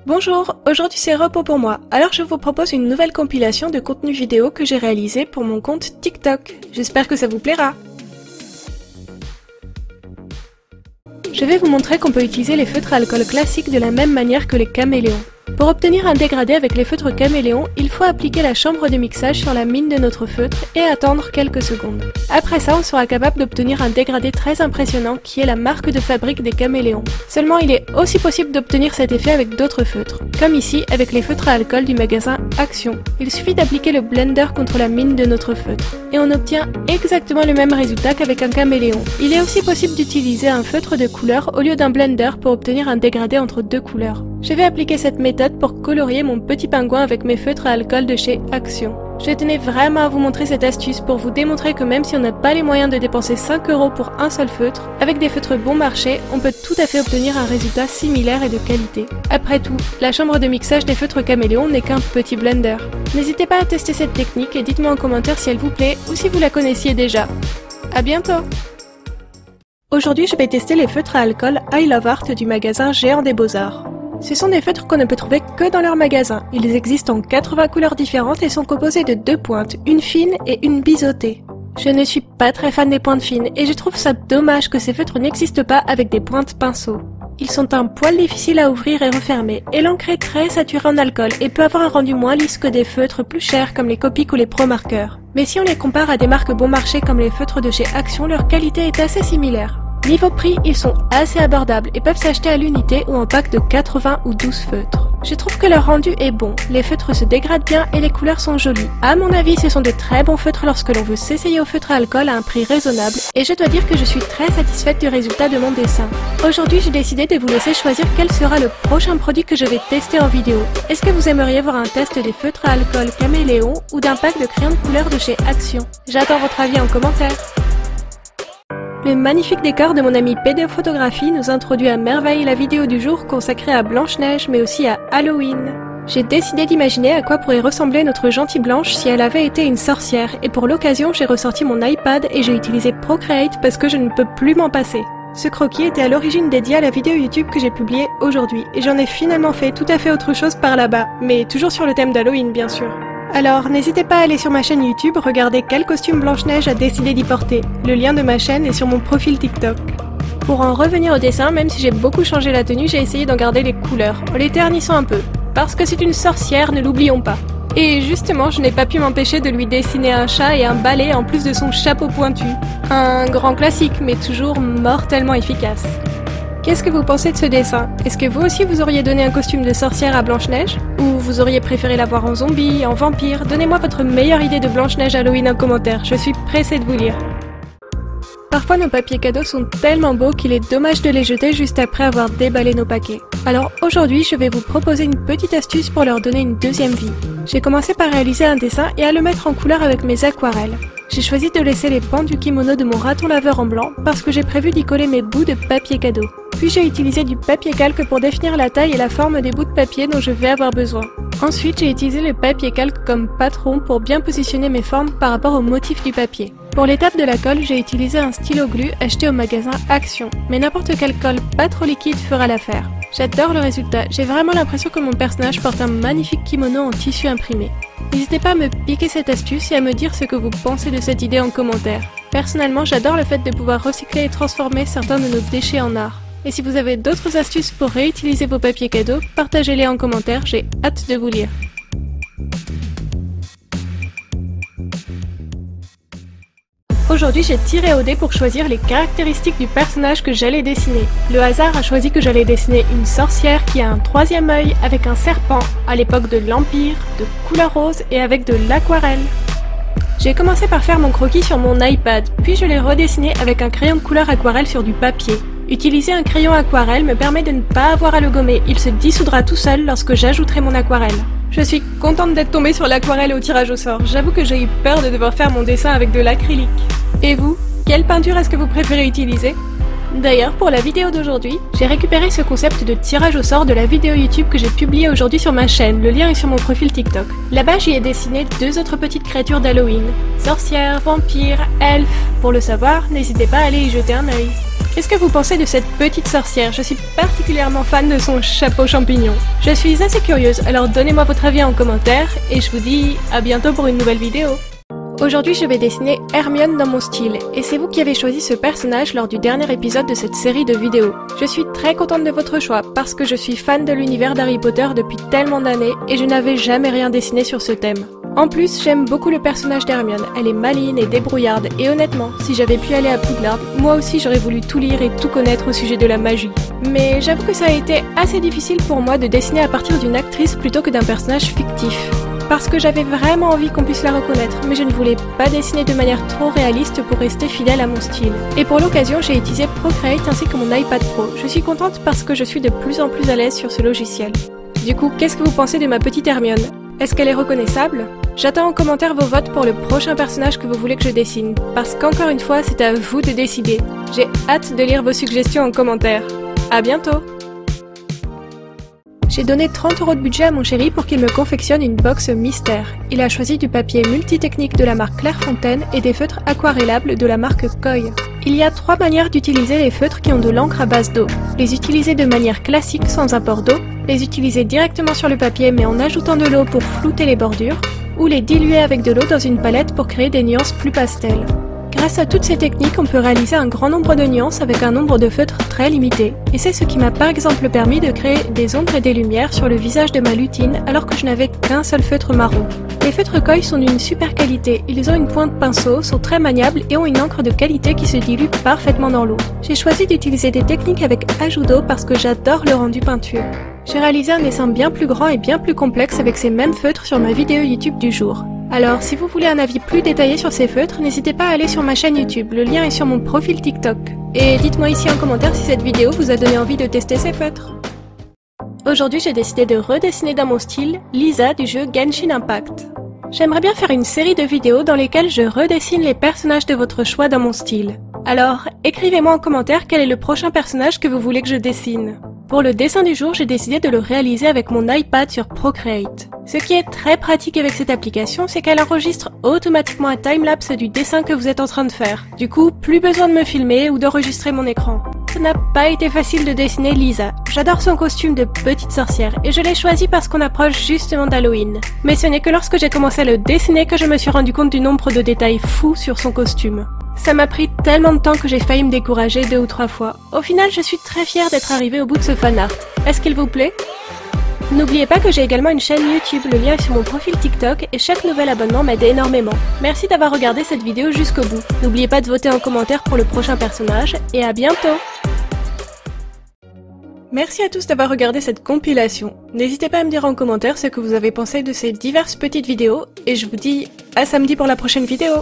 Bonjour, aujourd'hui c'est repos pour moi, alors je vous propose une nouvelle compilation de contenu vidéo que j'ai réalisé pour mon compte TikTok. J'espère que ça vous plaira. Je vais vous montrer qu'on peut utiliser les feutres à alcool classiques de la même manière que les caméléons. Pour obtenir un dégradé avec les feutres caméléons, il faut appliquer la chambre de mixage sur la mine de notre feutre et attendre quelques secondes. Après ça, on sera capable d'obtenir un dégradé très impressionnant qui est la marque de fabrique des caméléons. Seulement, il est aussi possible d'obtenir cet effet avec d'autres feutres, comme ici avec les feutres à alcool du magasin Action. Il suffit d'appliquer le blender contre la mine de notre feutre, et on obtient exactement le même résultat qu'avec un caméléon. Il est aussi possible d'utiliser un feutre de couleur au lieu d'un blender pour obtenir un dégradé entre deux couleurs. Je vais appliquer cette méthode pour colorier mon petit pingouin avec mes feutres à alcool de chez Action. Je tenais vraiment à vous montrer cette astuce pour vous démontrer que même si on n'a pas les moyens de dépenser 5 € pour un seul feutre, avec des feutres bon marché, on peut tout à fait obtenir un résultat similaire et de qualité. Après tout, la chambre de mixage des feutres caméléons n'est qu'un petit blender. N'hésitez pas à tester cette technique et dites-moi en commentaire si elle vous plaît ou si vous la connaissiez déjà. À bientôt! Aujourd'hui, je vais tester les feutres à alcool I Love Art du magasin Géant des Beaux-Arts. Ce sont des feutres qu'on ne peut trouver que dans leur magasin. Ils existent en 80 couleurs différentes et sont composés de 2 pointes, une fine et une biseautée. Je ne suis pas très fan des pointes fines et je trouve ça dommage que ces feutres n'existent pas avec des pointes pinceau. Ils sont un poil difficiles à ouvrir et refermer, et l'encre est très saturée en alcool et peut avoir un rendu moins lisse que des feutres plus chers comme les Copic ou les Pro Markers. Mais si on les compare à des marques bon marché comme les feutres de chez Action, leur qualité est assez similaire. Niveau prix, ils sont assez abordables et peuvent s'acheter à l'unité ou en pack de 80 ou 12 feutres. Je trouve que leur rendu est bon, les feutres se dégradent bien et les couleurs sont jolies. À mon avis, ce sont de très bons feutres lorsque l'on veut s'essayer au feutre à alcool à un prix raisonnable, et je dois dire que je suis très satisfaite du résultat de mon dessin. Aujourd'hui, j'ai décidé de vous laisser choisir quel sera le prochain produit que je vais tester en vidéo. Est-ce que vous aimeriez voir un test des feutres à alcool caméléon ou d'un pack de crayons de couleur de chez Action? J'attends votre avis en commentaire. Le magnifique décor de mon ami PD Photographie nous introduit à merveille la vidéo du jour consacrée à Blanche-Neige mais aussi à Halloween. J'ai décidé d'imaginer à quoi pourrait ressembler notre gentille Blanche si elle avait été une sorcière et pour l'occasion j'ai ressorti mon iPad et j'ai utilisé Procreate parce que je ne peux plus m'en passer. Ce croquis était à l'origine dédié à la vidéo YouTube que j'ai publiée aujourd'hui et j'en ai finalement fait tout à fait autre chose par là-bas, mais toujours sur le thème d'Halloween bien sûr. Alors, n'hésitez pas à aller sur ma chaîne YouTube regarder quel costume Blanche-Neige a décidé d'y porter. Le lien de ma chaîne est sur mon profil TikTok. Pour en revenir au dessin, même si j'ai beaucoup changé la tenue, j'ai essayé d'en garder les couleurs, en les ternissant un peu. Parce que c'est une sorcière, ne l'oublions pas. Et justement, je n'ai pas pu m'empêcher de lui dessiner un chat et un balai en plus de son chapeau pointu. Un grand classique, mais toujours mortellement efficace. Qu'est-ce que vous pensez de ce dessin? Est-ce que vous aussi vous auriez donné un costume de sorcière à Blanche-Neige? Ou vous auriez préféré la voir en zombie, en vampire? Donnez-moi votre meilleure idée de Blanche-Neige Halloween en commentaire, je suis pressée de vous lire. Parfois nos papiers cadeaux sont tellement beaux qu'il est dommage de les jeter juste après avoir déballé nos paquets. Alors aujourd'hui je vais vous proposer une petite astuce pour leur donner une deuxième vie. J'ai commencé par réaliser un dessin et à le mettre en couleur avec mes aquarelles. J'ai choisi de laisser les pans du kimono de mon raton laveur en blanc parce que j'ai prévu d'y coller mes bouts de papier cadeau. Puis j'ai utilisé du papier calque pour définir la taille et la forme des bouts de papier dont je vais avoir besoin. Ensuite j'ai utilisé le papier calque comme patron pour bien positionner mes formes par rapport au motif du papier. Pour l'étape de la colle, j'ai utilisé un stylo glu acheté au magasin Action, mais n'importe quelle colle pas trop liquide fera l'affaire. J'adore le résultat, j'ai vraiment l'impression que mon personnage porte un magnifique kimono en tissu imprimé. N'hésitez pas à me piquer cette astuce et à me dire ce que vous pensez de cette idée en commentaire. Personnellement, j'adore le fait de pouvoir recycler et transformer certains de nos déchets en art. Et si vous avez d'autres astuces pour réutiliser vos papiers cadeaux, partagez-les en commentaire, j'ai hâte de vous lire. Aujourd'hui, j'ai tiré au dé pour choisir les caractéristiques du personnage que j'allais dessiner. Le hasard a choisi que j'allais dessiner une sorcière qui a un troisième œil avec un serpent à l'époque de l'Empire, de couleur rose et avec de l'aquarelle. J'ai commencé par faire mon croquis sur mon iPad, puis je l'ai redessiné avec un crayon de couleur aquarelle sur du papier. Utiliser un crayon aquarelle me permet de ne pas avoir à le gommer, il se dissoudra tout seul lorsque j'ajouterai mon aquarelle. Je suis contente d'être tombée sur l'aquarelle au tirage au sort, j'avoue que j'ai eu peur de devoir faire mon dessin avec de l'acrylique. Et vous, quelle peinture est-ce que vous préférez utiliser? D'ailleurs, pour la vidéo d'aujourd'hui, j'ai récupéré ce concept de tirage au sort de la vidéo YouTube que j'ai publiée aujourd'hui sur ma chaîne, le lien est sur mon profil TikTok. Là-bas, j'y ai dessiné 2 autres petites créatures d'Halloween, sorcières, vampires, elfes. Pour le savoir, n'hésitez pas à aller y jeter un œil. Qu'est-ce que vous pensez de cette petite sorcière? Je suis particulièrement fan de son chapeau champignon. Je suis assez curieuse, alors donnez-moi votre avis en commentaire, et je vous dis à bientôt pour une nouvelle vidéo. Aujourd'hui, je vais dessiner Hermione dans mon style, et c'est vous qui avez choisi ce personnage lors du dernier épisode de cette série de vidéos. Je suis très contente de votre choix, parce que je suis fan de l'univers d'Harry Potter depuis tellement d'années, et je n'avais jamais rien dessiné sur ce thème. En plus, j'aime beaucoup le personnage d'Hermione, elle est maligne et débrouillarde, et honnêtement, si j'avais pu aller à Poudlard, moi aussi j'aurais voulu tout lire et tout connaître au sujet de la magie. Mais j'avoue que ça a été assez difficile pour moi de dessiner à partir d'une actrice plutôt que d'un personnage fictif. Parce que j'avais vraiment envie qu'on puisse la reconnaître, mais je ne voulais pas dessiner de manière trop réaliste pour rester fidèle à mon style. Et pour l'occasion, j'ai utilisé Procreate ainsi que mon iPad Pro. Je suis contente parce que je suis de plus en plus à l'aise sur ce logiciel. Du coup, qu'est-ce que vous pensez de ma petite Hermione? Est-ce qu'elle est reconnaissable? J'attends en commentaire vos votes pour le prochain personnage que vous voulez que je dessine, parce qu'encore une fois, c'est à vous de décider. J'ai hâte de lire vos suggestions en commentaire. À bientôt! J'ai donné 30 € de budget à mon chéri pour qu'il me confectionne une box mystère. Il a choisi du papier multitechnique de la marque Clairefontaine et des feutres aquarellables de la marque Koi. Il y a 3 manières d'utiliser les feutres qui ont de l'encre à base d'eau. Les utiliser de manière classique sans apport d'eau, les utiliser directement sur le papier mais en ajoutant de l'eau pour flouter les bordures, ou les diluer avec de l'eau dans une palette pour créer des nuances plus pastel. Grâce à toutes ces techniques, on peut réaliser un grand nombre de nuances avec un nombre de feutres très limité. Et c'est ce qui m'a par exemple permis de créer des ombres et des lumières sur le visage de ma lutine alors que je n'avais qu'un seul feutre marron. Les feutres Koi sont d'une super qualité, ils ont une pointe pinceau, sont très maniables et ont une encre de qualité qui se dilue parfaitement dans l'eau. J'ai choisi d'utiliser des techniques avec ajout d'eau parce que j'adore le rendu peinture. J'ai réalisé un dessin bien plus grand et bien plus complexe avec ces mêmes feutres sur ma vidéo YouTube du jour. Alors, si vous voulez un avis plus détaillé sur ces feutres, n'hésitez pas à aller sur ma chaîne YouTube, le lien est sur mon profil TikTok. Et dites-moi ici en commentaire si cette vidéo vous a donné envie de tester ces feutres. Aujourd'hui, j'ai décidé de redessiner dans mon style Lisa du jeu Genshin Impact. J'aimerais bien faire une série de vidéos dans lesquelles je redessine les personnages de votre choix dans mon style. Alors, écrivez-moi en commentaire quel est le prochain personnage que vous voulez que je dessine. Pour le dessin du jour, j'ai décidé de le réaliser avec mon iPad sur Procreate. Ce qui est très pratique avec cette application, c'est qu'elle enregistre automatiquement un timelapse du dessin que vous êtes en train de faire. Du coup, plus besoin de me filmer ou d'enregistrer mon écran. Ça n'a pas été facile de dessiner Lisa. J'adore son costume de petite sorcière et je l'ai choisi parce qu'on approche justement d'Halloween. Mais ce n'est que lorsque j'ai commencé à le dessiner que je me suis rendu compte du nombre de détails fous sur son costume. Ça m'a pris tellement de temps que j'ai failli me décourager 2 ou 3 fois. Au final, je suis très fière d'être arrivée au bout de ce fanart. Est-ce qu'il vous plaît? N'oubliez pas que j'ai également une chaîne YouTube, le lien est sur mon profil TikTok et chaque nouvel abonnement m'aide énormément. Merci d'avoir regardé cette vidéo jusqu'au bout. N'oubliez pas de voter en commentaire pour le prochain personnage et à bientôt! Merci à tous d'avoir regardé cette compilation. N'hésitez pas à me dire en commentaire ce que vous avez pensé de ces diverses petites vidéos et je vous dis à samedi pour la prochaine vidéo.